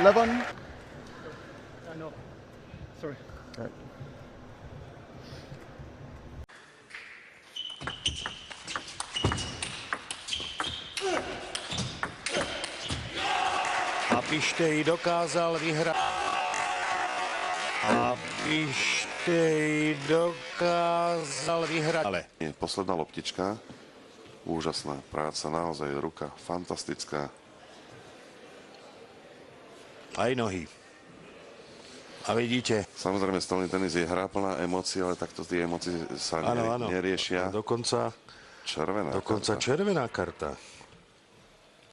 11. No. Sorry. Okay. A Pištej dokázal vyhrať. A Pištej dokázal vyhrať. Ale Je posledná loptička. Úžasná práca, naozaj ruka fantastická. aj nohy. A vidíte. Samozrejme, stolný tenis je hra plná emócií, ale takto tie emócie sa neriešia. Dokonca Červená karta. červená karta.